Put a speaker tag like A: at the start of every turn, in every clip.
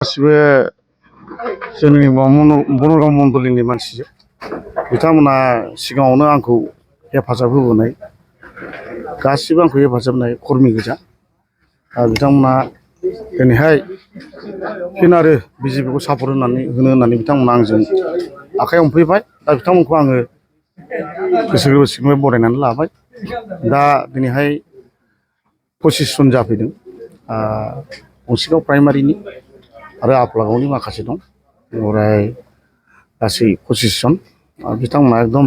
A: गासिबो जोंनि बनरग मण्डलिनि मानसिजों बिथांमोना सिगाङावनो आंखौ हेफाजाब होबोनाय गासिबो आंखौ हेफाजाब होनाय कर्मि गोजा बिथांमोना दिनैहाय फिन आरो बिजेपिखौ सापर्ट होनो बिथांमोना आंजों आखाइ हमफैबाय दा बिथांमोनखौ आङो गोसो गोरबोसिमबो बरायनानै लाबाय दा दिनैहाय 25 जन जाफैदों गंसेगाव प्राइमारिनि आरो आफलागावनि माखासे दं ओमफ्राय गासै 25 जन बिथांमोना एकदम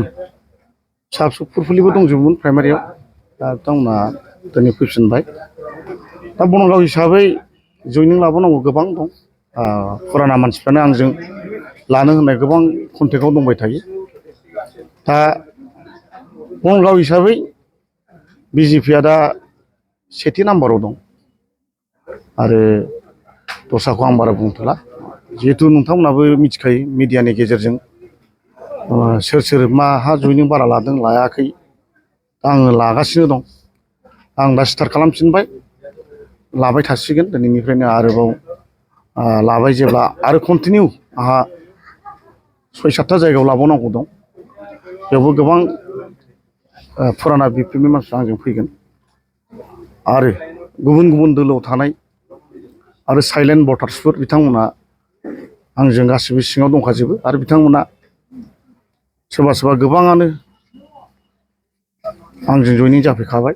A: फिसा फिसौ फुरफुलिबो दंजोबोमोन प्राइमारियाव दा बिथांमोना दिनै फैफिनबाय दा बनरगाव हिसाबै जइनिं लाबोनांगौ गोबां दं फुराना मानसिफ्रानो आंजों लानो होनाय गोबां कन्टेक्टआव दंबाय थायो दा बनरगाव हिसाबै बिजेपिआ दा सेथि नाम्बाराव दं आरो दस्राखौ आं बारा बुंथ'ला जिहेतु नोंथांमोनाबो मिथिखायो मिडियानि गेजेरजों सोर सोर माहा जइनिं बारा लादों लायाखै दा आङो लागासिनो दं आं दा स्टार्ट खालामफिनबाय लाबाय थासिगोन दिनैनिफ्रायनो आरोबाव लाबाय जेब्ला आरो कन्टिनिउ आंहा 6-7टा जायगायाव लाबावनांगौ दं बेयावबो गोबां फुराना बिपिनि मानसिफ्रा आंजों फैगोन आरो गुबुन गुबुन दोलोआव थानाय आरो साइलेन्ट भटार्सफोर बिथांमोना आंजों गासिबो सिङाव दंखाजोबो आरो बिथांमोना सोरबा सोरबा गोबाङानो आंजों जइनिं जाफैखाबाय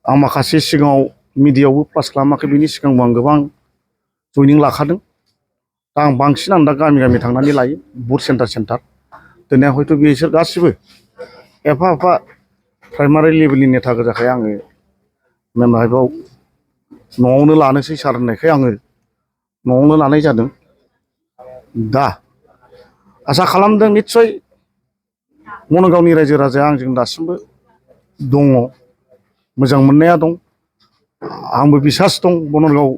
A: आं माखासे सिगाङाव मिडियायावबो प्लास खालामाखै बिनि सिगांबो आं गोबां जइनिं लाखादों दा आं बांसिन दा गामि गामि थांनानै लायो बुथ सेन्टार दिनै हयथ' बिसोर गासिबो एफा एफा प्राइमारि लेभेलनि नेता गोजाखाय आङो मेम्बारआव न'आवनो लानोसै सार होननायखाय आङो न'आवनो लानाय जादों दा आसा खालामदों निस्सय बनरगावनि रायजो राजाया आंजों दासिमबो दङ मोजां मोननाया दं आंबो बिसास दं बनरगाव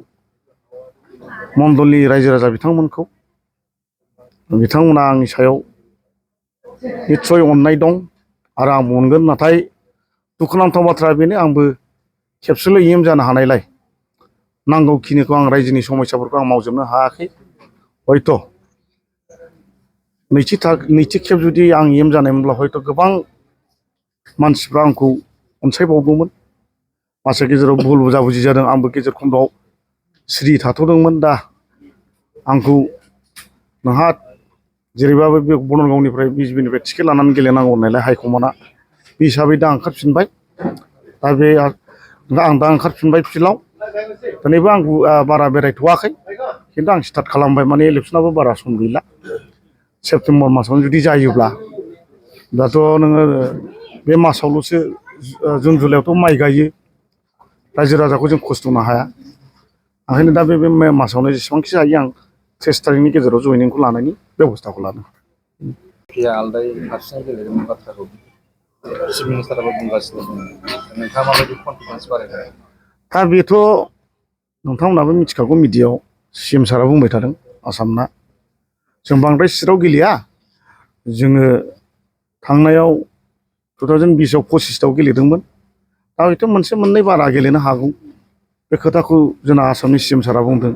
A: मण्डलनि रायजो राजा बिथांमोनखौ बिथांमोना आंनि सायाव निस्सय अननाय दं आरो आं मोनगोन नाथाय दुखुनांथाव बाथ्राया बेनो आंबो खेबसेल' EM जानो हानायलाय नांगौखिनिखौ आं रायजोनि समस्याफोरखौ आं मावजोबनो हायाखै हयथ' नैथि खेब जुदि आं EM जानायमोनब्ला हयथ' गोबां मानसिफ्रा आंखौ अनसायबावगौमोन माखासे गेजेराव भुल बुजाबुजि जादों आंबो गेजेर खन्दआव सिरि थाथ'दोंमोन दा आंखौ नोंहा जेरैबाबो बे बनरगावनिफ्राय बिजेपिनिफ्राय टिकेट लानानै गेलेनांगौ होननायलाय हाइकमान्डआ बे हिसाबै दा ओंखारफिनबाय दा आं दा ओंखारफिनबाय फिल्डआव दिनैबो आं बारा बेरायथ'वाखै खिन्थु आं स्टार्ट खालामबाय माने इलेक्सनाबो बारा सम गैला सेप्तेम्बर मासावनो जुदि जायोब्ला दाथ' नोङो बे मासावल'सो जुन जुलाइआवथ' माइ गायो रायजो राजाखौ जों खस्थ' होनो हाया ओंखायनो दा बे मासावनो जेसेबांखि हायो आं 30 तारिखनि गेजेराव जइनिंखौ लानायनि बेब'स्थाखौ लादों
B: आलदायै हारसिङै गेलेदोंमोन बाथ्राखौ चिफ मिनिस्टाराबो बुंगासिनो दङ नोंथाङा माबायदि कनफिडेन्स बारायदों
A: दा बेथ' नोंथांमोनाबो मिथिखागौ मिडियायाव CM सारा बुंबाय थादों आसामना जों बांद्राय सिटआव गेलेया जोङो थांनायाव 2020आव 25टाव गेलेदोंमोन दा हयथ' मोनसे मोननै बारा गेलेनो हागौ बे खोथाखौ जोंना आसामनि CM सारा बुंदों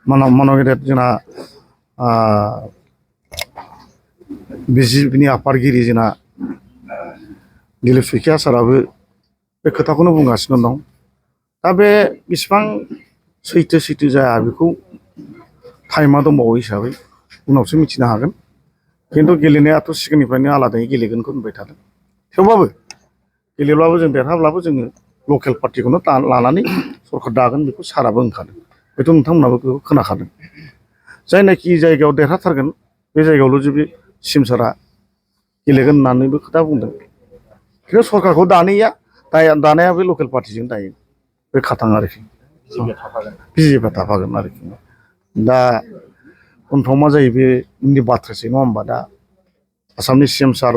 A: मानगेदेर जोंना बिजेपिनि आफादगिरि जोंना दिलीप सैखिया साराबो बे खोथाखौनो बुंगासिनो दं दा बे बेसेबां सैथो जाया बेखौ टाइमा दंबावो हिसाबै उनावसो मिथिनो हागोन खिन्थु गेलेनायाथ' सिगांनिफ्रायनो आलादायै गेलेगोनखौ होनबाय थादों थेवबाबो गेलेब्लाबो जों देरहाब्लाबो जोङो लकेल पार्टिखौनो लानानै सरकार दागोन बेखौ साराबो होनखादों हयथ' नोंथांमोनाबो बेखौ खोनाखादों जायनाखि जायगायाव देरहाथारगोन बे जायगायावल' जुदि CM सारा गेलेगोन होननानैबो खोथा बुंदों खिन्थु सरकारखौ दानाया बे लकेल पार्टिजों दायो बे खाथां आरोखि बिजेपिआ थाफागोन आरोखि दा उनफ्राव मा जायो बे उननि बाथ्रासै नङा होमबा दा आसामनि CM सार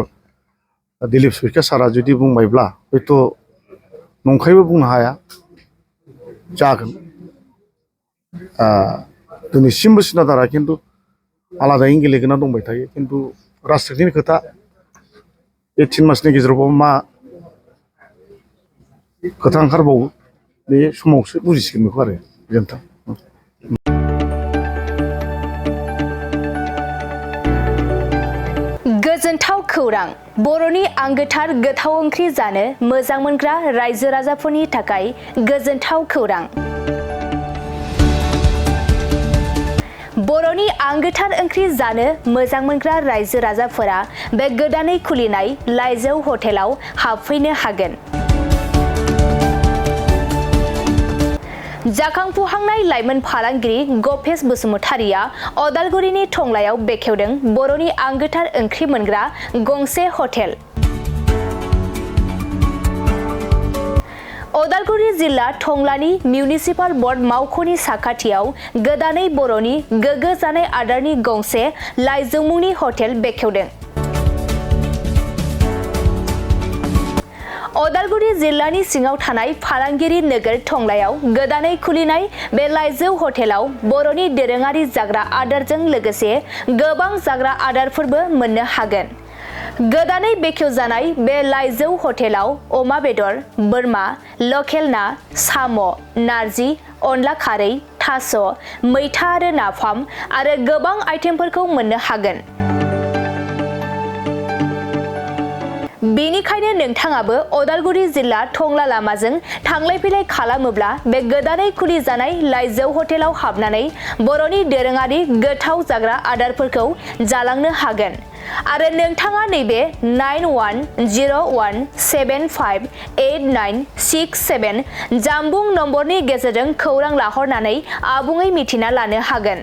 A: दिलीप सैखिया सारा जुदि बुंबायब्ला हयथ' नंखायबो बुंनो हाया जागोन दिनैसिमबो सिनादारा खिन्थु आलादायै गेलेगोना दंबाय थायो खिन्थु राजनितिनि खोथा बे 3 मासनि गेजेरावबो मा खोथा ओंखारबावो बे समावसो बुजिसिगोन बेखौ आरो गोजोन्थों
C: गोजोनथाव खौरां बर'नि आंगोथार गोथाव ओंख्रि जानो मोजां मोनग्रा रायजो राजाफोरनि थाखाय गोजोनथाव खौरां। बर'नि आंगोथार ओंख्रि जानो मोजां मोनग्रा रायजो राजाफोरा बे गोदानै खुलिनाय लाइजौ हटेलाव हाबफैनो हागोन। जाखांफुहांनाय लाइमोन फालांगिरि गपेश बसुमतारिया अदालगुरिनि टंलायाव बेखेवदों बर'नि आंगोथार ओंख्रि मोनग्रा गंसे हटेल। अदालगुरि जिल्ला टंलानि मिउनिसिपाल बर्ड मावख'नि साखाथियाव गोदानै बर'नि गोग्गो जानाय आदारनि गंसे लाइजौ मुंनि हटेल बेखेवदों। अदालगुरि जिल्लानि सिङाव थानाय फालांगिरि नोगोर टंलायाव गोदानै खुलिनाय बे लाइजौ हटेलाव बर'नि दोरोङारि जाग्रा आदारजों लोगोसे गोबां जाग्रा आदारफोरबो मोननो हागोन। गोदानै बेखेवजानाय बे लाइजौ हटेलाव अमा बेदर, बोरमा, लकेल ना, साम', नारजि, अनला खारै, थास', मैथा आरो नाफाम आरो गोबां आइटेमफोरखौ मोननो हागोन। बेनिखायनो नोंथाङाबो अदालगुरि जिल्ला टंला लामाजों थांलाय फैलाय खालामोब्ला बे गोदानै खुलि जानाय लाइजौ हटेलाव हाबनानै बर'नि दोरोङारि गोथाव जाग्रा आदारफोरखौ जालांनो हागोन। आरो नोंथाङा नैबे 9101758967 जानबुं नम्बरनि गेजेरजों खौरां लाहरनानै आबुङै मिथिना लानो हागोन।